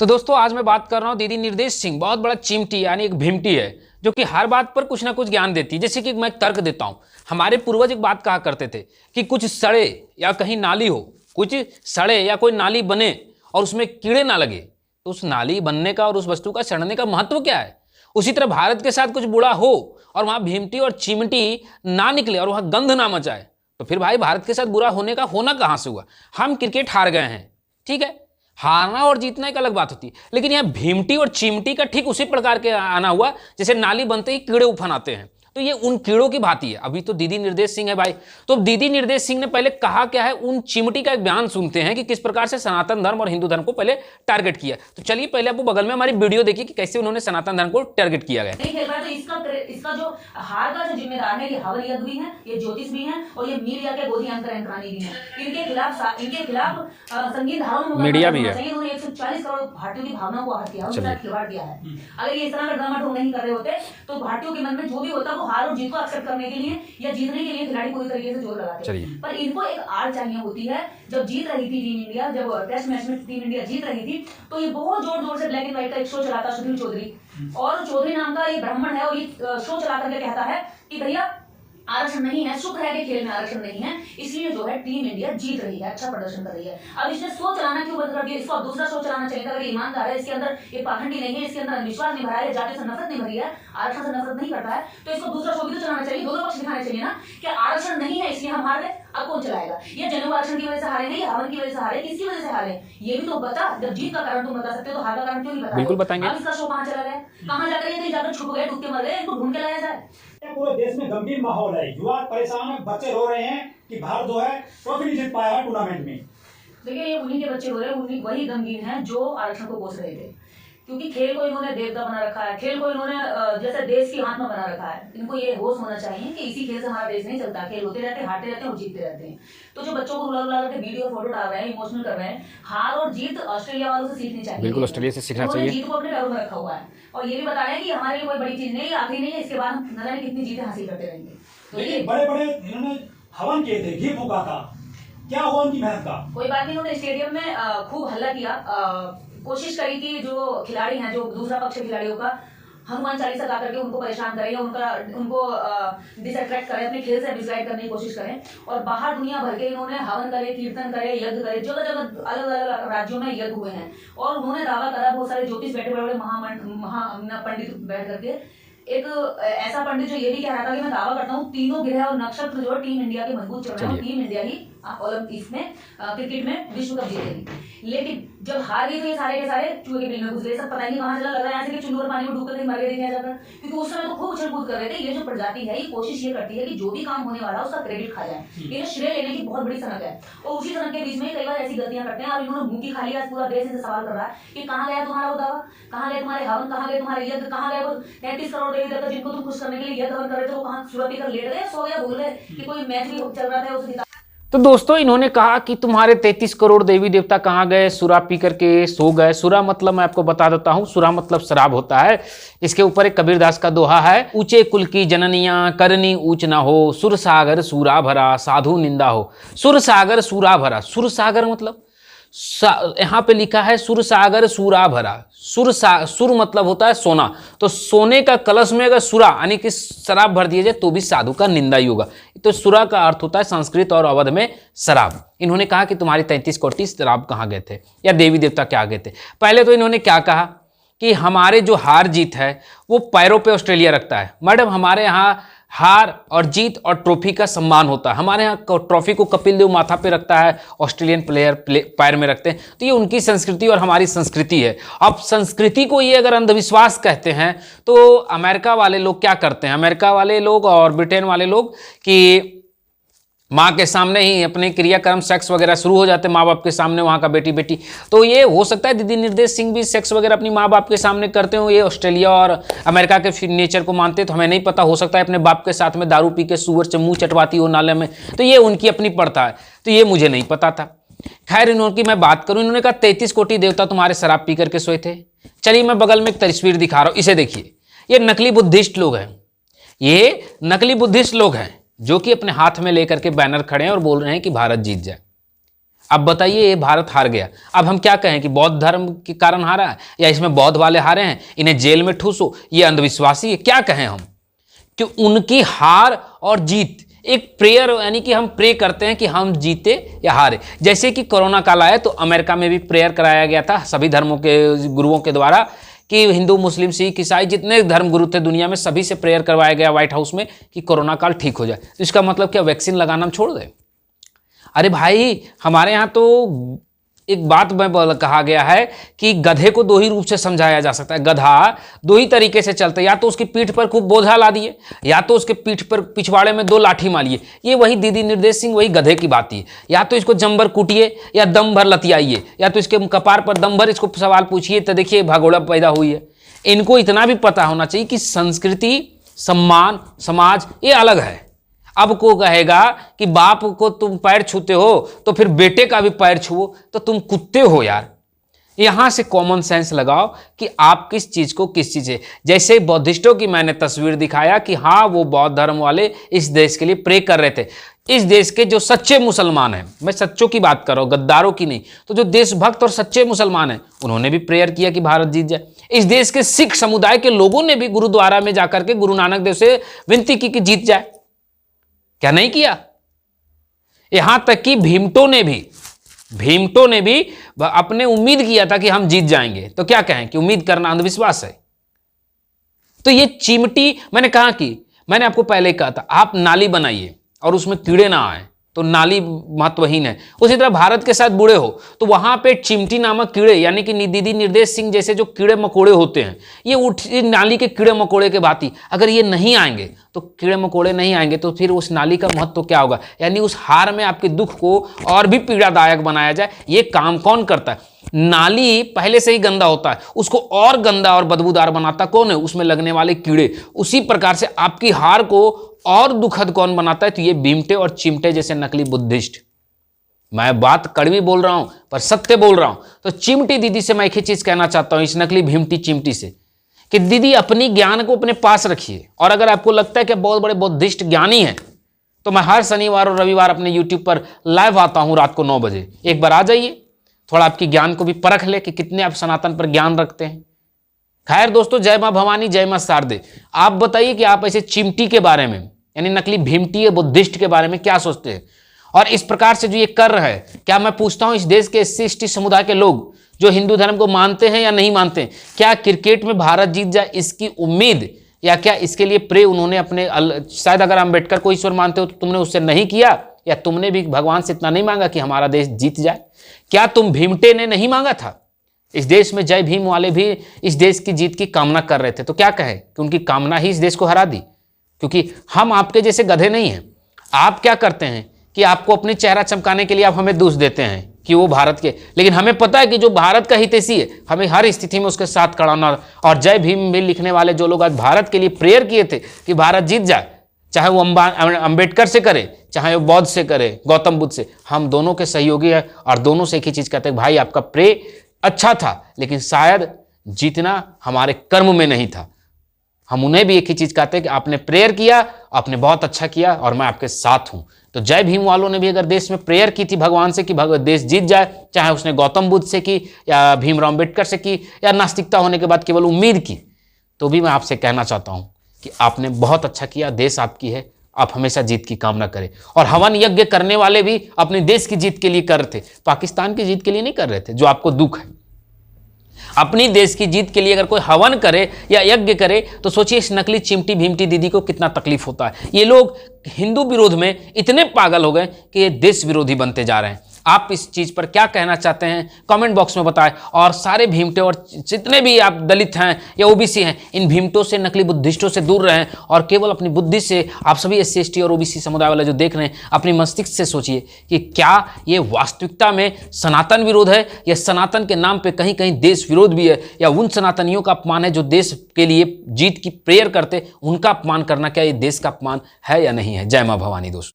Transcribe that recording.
तो दोस्तों आज मैं बात कर रहा हूँ दीदी निर्देश सिंह, बहुत बड़ा चिमटी यानी एक भीमटी है जो कि हर बात पर कुछ ना कुछ ज्ञान देती है। जैसे कि मैं तर्क देता हूँ, हमारे पूर्वज एक बात कहा करते थे कि कुछ सड़े या कहीं नाली हो, कुछ सड़े या कोई नाली बने और उसमें कीड़े ना लगे, तो उस नाली बनने का और उस वस्तु का सड़ने का महत्व क्या है। उसी तरह भारत के साथ कुछ बुरा हो और वहाँ भीमटी और चिमटी ना निकले और वहाँ गंध ना मचाए, तो फिर भाई भारत के साथ बुरा होने का होना कहाँ से हुआ। हम क्रिकेट हार गए हैं, ठीक है, हारना और जीतना एक अलग बात होती है, लेकिन यहाँ भीमटी और चिमटी का ठीक उसी प्रकार के आना हुआ जैसे नाली बनते ही कीड़े उफन आते हैं, तो ये उन कीड़ों की भांति है। अभी तो दीदी निर्देश सिंह है भाई, तो दीदी निर्देश सिंह ने पहले कहा क्या है, उन चिमटी का एक बयान सुनते हैं कि किस प्रकार से सनातन धर्म और हिंदू धर्म को पहले टारगेट किया। तो चलिए पहले आपको बगल में हमारी वीडियो देखिए कि कैसे उन्होंने सनातन धर्म को टारगेट किया गया। तो इसका जो हार का जो जिम्मेदार है, ये हवन यज्ञ भी है, ये ज्योतिष भी है और ये मीडिया के बोधी अंतरानी भी है। इनके खिलाफ संगीन धाराओं में मीडिया भी है। उन्होंने 140 करोड़ भारतीयों की भावना को आहत किया, उनके साथ खिलवाड़ किया है। अगर ये इस तरह का ड्रामा ढोंग नहीं कर रहे होते तो भारतीयों के मन में जो भी होता वो हार और जीत को एक्सेप्ट करने के लिए या जीतने के लिए खिलाड़ी पूरी तरीके से जोर लगाते हैं। पर इनको एक आड़ चाहिए होती है। जब जीत रही थी टीम इंडिया, जब टेस्ट मैच में टीम इंडिया जीत रही थी, तो ये बहुत जोर जोर से ब्लैक एंड व्हाइट का एक शो चलाता सुनील चौधरी, और चौधरी नाम का ये ब्राह्मण है और ये शो चला करके कहता है कि भैया आरक्षण नहीं है, शुक्र है कि खेल में आरक्षण नहीं है, इसलिए जो है टीम इंडिया जीत रही है, अच्छा प्रदर्शन कर रही है। अब इसने शो चलाना क्यों बंद कर दिया? इसको अब दूसरा शो चलाना चाहिए था। अगर ईमानदार है, इसके अंदर ये पाखंडी नहीं है, इसके अंदर विश्वास नहीं भरा है, जाति से नफरत नहीं भरी है, आरक्षण से नफरत नहीं करता है, तो इसको दूसरा शो भी तो चलाना चाहिए। दोनों पक्ष दिखाने चाहिए ना कि आरक्षण नहीं है इसलिए हम हार गए। अब कौन चलाएगा? ये जनेऊ आरक्षण की वजह से हारे, नहीं हवन की वजह से हारे, किसकी वजह से हारे, ये भी तो बता। जब जीत का कारण तुम बता सकते हो तो हार का कारण क्यों नहीं बता? बिल्कुल बताएंगे। अब इसका शो कहाँ चला गया, कहाँ जाकर ये जाकर छुप गए, डूब के मर गए, इनको ढूंढ के लाया जाए। पूरे देश में गंभीर माहौल है, युवा परेशान है, बच्चे रो रहे हैं कि भारत जो है ट्रॉफी नहीं जीत पाया है टूर्नामेंट में। देखिए ये उन्हीं के बच्चे रो रहे हैं, वही गमगीन हैं जो आरक्षण को कोस रहे थे, क्योंकि खेल को इन्होंने देवता बना रखा है, खेल को इन्होंने जैसे देश की आत्मा बना रखा है। इनको ये होश होना चाहिए कि इसी खेल से हमारा देश नहीं चलता, खेल होते रहते हैं, हारते रहते हैं और जीतते रहते हैं। तो जो बच्चों को रुला रुला करके वीडियो फोटो डाल रहे हैं, इमोशनल कर रहे हैं, हार और जीत ऑस्ट्रेलिया वालों से सीखनी चाहिए। बिल्कुल ऑस्ट्रेलिया से सीखना चाहिए। जीत को अपने पैरों में रखा हुआ है और ये भी बता रहे हैं कि हमारे लिए कोई बड़ी चीज नहीं, आखिरी नहीं है, इसके बाद हम न जाने कितनी जीतें हासिल करते रहेंगे। तो ये बड़े बड़े इन्होंने हवन किए थे, घी फूका था, क्या हुआ उनकी मेहनत का? कोई बात नहीं, उन्होंने स्टेडियम में खूब हल्ला किया, कोशिश करी कि जो खिलाड़ी हैं, जो दूसरा पक्ष खिलाड़ियों का हनुमान चालीसा गा करके उनको परेशान करें या उनको डिसअट्रैक्ट करें, अपने खेल से डिस्ट्रैक्ट करने की कोशिश करें। और बाहर दुनिया भर के इन्होंने हवन करे, कीर्तन करे, यज्ञ करे, जगह जगह अलग अलग राज्यों में यज्ञ हुए हैं। और उन्होंने दावा करा, बहुत सारे ज्योतिष बैठे, बड़े बड़े पंडित बैठ करके, एक ऐसा पंडित जो ये भी कह रहा था कि मैं दावा करता हूँ तीनों ग्रह और नक्षत्र जो टीम इंडिया के मजबूत चल रहे हैं, टीम इंडिया ही ओलंपिक्स में क्रिकेट में विश्व कप जीतेगी। लेकिन जब हार गई तो ये सारे के सारे चूहे के बिल में घुस गए, सब पता नहीं कहाँ चला, लग रहा है ऐसे कि चुल्लू और पानी में डूब कर मर गए नहीं जाकर, क्योंकि उस समय तो खूब उछल कूद कर रहे थे। ये जो प्रजाति है ये कोशिश ये करती है कि जो भी काम होने वाला है उसका क्रेडिट खा जाए, ये श्रेय लेने की बहुत बड़ी सनक है। और उसी सनक के बीच में कई बार ऐसी गलतियां करते हैं और इन्होंने मुंह की खाली, आज पूरा देश इनसे सवाल कर रहा है कि कहाँ गया तुम्हारा वो दावा, कहाँ गए तुम्हारे हवन, कहाँ गए तुम्हारे यज्ञ, कहाँ गए वो 33 करोड़ देवी देवता जिनको तुम खुश करने के लिए यज्ञ हवन कर रहे थे, वो कहाँ सुबह पीकर लेट गए, सो गया, भूल गए कि कोई मैच भी चल रहा था उस। तो दोस्तों इन्होंने कहा कि तुम्हारे 33 करोड़ देवी देवता कहाँ गए, सुरा पी करके सो गए। सुरा मतलब मैं आपको बता देता हूँ, सुरा मतलब शराब होता है। इसके ऊपर एक कबीरदास का दोहा है, ऊंचे कुल की जननियां करनी ऊंच ना हो, सुर सागर सूरा भरा साधु निंदा हो। सुर सागर सूरा भरा, सुर सागर मतलब यहाँ पे लिखा है सुर सागर सूरा भरा। सुर मतलब होता है सोना, तो सोने का कलश में अगर सुरा यानी कि शराब भर दिया जाए तो भी साधु का निंदा ही होगा। तो सुरा का अर्थ होता है संस्कृत और अवध में शराब। इन्होंने कहा कि तुम्हारी 33 कोटि शराब कहाँ गए थे या देवी देवता क्या गए थे। पहले तो इन्होंने क्या कहा कि हमारे जो हार जीत है वो पैरों पे ऑस्ट्रेलिया रखता है। मैडम हमारे यहाँ हार और जीत और ट्रॉफी का सम्मान होता है। हमारे यहाँ ट्रॉफी को कपिल देव माथा पे रखता है, ऑस्ट्रेलियन प्लेयर पैर में रखते हैं। तो ये उनकी संस्कृति और हमारी संस्कृति है। अब संस्कृति को ये अगर अंधविश्वास कहते हैं तो अमेरिका वाले लोग क्या करते हैं, अमेरिका वाले लोग और ब्रिटेन वाले लोग कि माँ के सामने ही अपने क्रियाक्रम सेक्स वगैरह शुरू हो जाते हैं, माँ बाप के सामने, वहाँ का बेटी बेटी। तो ये हो सकता है दीदी निर्देश सिंह भी सेक्स वगैरह अपनी माँ बाप के सामने करते हो। ये ऑस्ट्रेलिया और अमेरिका के नेचर को मानते हैं, तो हमें नहीं पता। हो सकता है अपने बाप के साथ में दारू पी के सुअर से मुँह चटवाती हो नाले में, तो ये उनकी अपनी पड़ता है, तो ये मुझे नहीं पता था। खैर इन्होंने मैं बात करूँ, इन्होंने कहा 33 कोटि देवता तुम्हारे शराब पी करके सोए थे। चलिए मैं बगल में एक तस्वीर दिखा रहा हूँ, इसे देखिए। ये नकली बुद्धिस्ट लोग हैं, ये नकली बुद्धिस्ट लोग हैं जो कि अपने हाथ में लेकर के बैनर खड़े हैं और बोल रहे हैं कि भारत जीत जाए। अब बताइए ये भारत हार गया, अब हम क्या कहें कि बौद्ध धर्म के कारण हारा है या इसमें बौद्ध वाले हारे हैं, इन्हें जेल में ठूसो, ये अंधविश्वासी है, क्या कहें हम कि उनकी हार और जीत एक प्रेयर, यानी कि हम प्रे करते हैं कि हम जीते या हारे। जैसे कि कोरोना काल आया तो अमेरिका में भी प्रेयर कराया गया था सभी धर्मों के गुरुओं के द्वारा कि हिंदू मुस्लिम सिख ईसाई जितने धर्म गुरु थे दुनिया में सभी से प्रेयर करवाया गया व्हाइट हाउस में कि कोरोना काल ठीक हो जाए। तो इसका मतलब क्या वैक्सीन लगाना हम छोड़ दें? अरे भाई हमारे यहाँ तो एक बात में कहा गया है कि गधे को दो ही रूप से समझाया जा सकता है। गधा दो ही तरीके से चलता है, या तो उसकी पीठ पर खूब बोझा ला दिए या तो उसके पीठ पर पिछवाड़े में 2 लाठी मारिए। ये वही दीदी निर्देश सिंह वही गधे की बात है। या तो इसको जम भर कूटिए या दम भर लतियाइए, या तो इसके कपार पर दम भर इसको सवाल पूछिए तो देखिए भगोड़ा पैदा हुई है। इनको इतना भी पता होना चाहिए कि संस्कृति सम्मान समाज ये अलग है। अब को कहेगा कि बाप को तुम पैर छूते हो तो फिर बेटे का भी पैर छुओ, तो तुम कुत्ते हो यार। यहां से कॉमन सेंस लगाओ कि आप किस चीज को किस चीज है। जैसे बौद्धिस्टों की मैंने तस्वीर दिखाया कि हाँ वो बौद्ध धर्म वाले इस देश के लिए प्रे कर रहे थे। इस देश के जो सच्चे मुसलमान हैं, मैं सच्चों की बात कर रहा हूं गद्दारों की नहीं, तो जो देशभक्त और सच्चे मुसलमान हैं उन्होंने भी प्रेयर किया कि भारत जीत जाए। इस देश के सिख समुदाय के लोगों ने भी गुरुद्वारा में जाकर के गुरु नानक देव से विनती की कि जीत जाए। क्या नहीं किया? यहां तक कि भीमटो ने भी अपने उम्मीद किया था कि हम जीत जाएंगे। तो क्या कहें कि उम्मीद करना अंधविश्वास है? तो ये चिमटी, मैंने कहा कि मैंने आपको पहले ही कहा था आप नाली बनाइए और उसमें कीड़े ना आए तो नाली महत्वहीन है। उसी तरह भारत के साथ बुरे हो तो वहां पे चिमटी नामक कीड़े यानी कि दीदी निर्देश सिंह जैसे जो कीड़े मकोड़े होते हैं, ये उठ नाली के कीड़े मकोड़े के भांति अगर ये नहीं आएंगे तो कीड़े मकोड़े नहीं आएंगे तो फिर उस नाली का महत्व क्या होगा? यानी उस हार में आपके दुख को और भी पीड़ादायक बनाया जाए, ये काम कौन करता है? नाली पहले से ही गंदा होता है, उसको और गंदा और बदबूदार बनाता कौन है? उसमें लगने वाले कीड़े। उसी प्रकार से आपकी हार को और दुखद कौन बनाता है? तो ये भीमटे और चिमटे जैसे नकली बुद्धिस्ट। मैं बात कड़वी बोल रहा हूं पर सत्य बोल रहा हूं। तो चिमटी दीदी से मैं एक ही चीज कहना चाहता हूं इस नकली भीमटी चिमटी से कि दीदी अपनी ज्ञान को अपने पास रखिए, और अगर आपको लगता है कि बहुत बड़े बुद्धिस्ट ज्ञानी हैं तो मैं हर शनिवार और रविवार अपने यूट्यूब पर लाइव आता हूं रात को 9 बजे। एक बार आ जाइए, थोड़ा आपकी ज्ञान को भी परख ले कि कितने आप सनातन पर ज्ञान रखते हैं। खैर दोस्तों, जय मां भवानी, जय मां शारदे। आप बताइए कि आप ऐसे चिमटी के बारे में यानी नकली भीमटी या बुद्धिस्ट के बारे में क्या सोचते हैं? और इस प्रकार से जो ये कर रहे हैं, क्या मैं पूछता हूं इस देश के SC/ST समुदाय के लोग जो हिंदू धर्म को मानते हैं या नहीं मानते हैं, क्या क्रिकेट में भारत जीत जाए इसकी उम्मीद या क्या इसके लिए प्रे उन्होंने अपने शायद अगर अम्बेडकर को ईश्वर मानते हो तो तुमने उससे नहीं किया, या तुमने भी भगवान से इतना नहीं मांगा कि हमारा देश जीत जाए? क्या तुम भीमटे ने नहीं मांगा था? इस देश में जय भीम वाले भी इस देश की जीत की कामना कर रहे थे, तो क्या कहे कि उनकी कामना ही इस देश को हरा दी। क्योंकि हम आपके जैसे गधे नहीं हैं। आप क्या करते हैं कि आपको अपनी चेहरा चमकाने के लिए आप हमें दोष देते हैं कि वो भारत के, लेकिन हमें पता है कि जो भारत का हितैषी है हमें हर स्थिति में उसके साथ खड़ा होना। और जय भीम में लिखने वाले जो लोग आज भारत के लिए प्रेयर किए थे कि भारत जीत जाए, चाहे वो अम्बेडकर से करे, चाहे वो बौद्ध से करे, गौतम बुद्ध से, हम दोनों के सहयोगी हैं और दोनों से एक ही चीज कहते हैं, भाई आपका प्रे अच्छा था लेकिन शायद जीतना हमारे कर्म में नहीं था। हम उन्हें भी एक ही चीज कहते हैं कि आपने प्रेयर किया, आपने बहुत अच्छा किया और मैं आपके साथ हूं। तो जय भीम वालों ने भी अगर देश में प्रेयर की थी भगवान से कि देश जीत जाए, चाहे उसने गौतम बुद्ध से की या भीमराव अम्बेडकर से की या नास्तिकता होने के बाद केवल उम्मीद की, तो भी मैं आपसे कहना चाहता हूं कि आपने बहुत अच्छा किया, देश आपकी है, आप हमेशा जीत की कामना करें। और हवन यज्ञ करने वाले भी अपने देश की जीत के लिए कर रहे थे, पाकिस्तान की जीत के लिए नहीं कर रहे थे, जो आपको दुख है। अपनी देश की जीत के लिए अगर कोई हवन करे या यज्ञ करे तो सोचिए इस नकली चिमटी भीमटी दीदी को कितना तकलीफ होता है। ये लोग हिंदू विरोध में इतने पागल हो गए कि ये देश विरोधी बनते जा रहे हैं। आप इस चीज पर क्या कहना चाहते हैं कमेंट बॉक्स में बताएं। और सारे भीमटे और जितने भी आप दलित हैं या ओबीसी हैं, इन भीमटों से नकली बुद्धिस्टों से दूर रहें और केवल अपनी बुद्धि से आप सभी SC/ST और ओबीसी समुदाय वाले जो देख रहे हैं अपनी मस्तिष्क से सोचिए कि क्या ये वास्तविकता में सनातन विरोध है या सनातन के नाम पे कहीं कहीं देश विरोध भी है, या उन सनातनियों का अपमान है जो देश के लिए जीत की प्रेयर करते, उनका अपमान करना क्या ये देश का अपमान है या नहीं है। जय मां भवानी दोस्तों।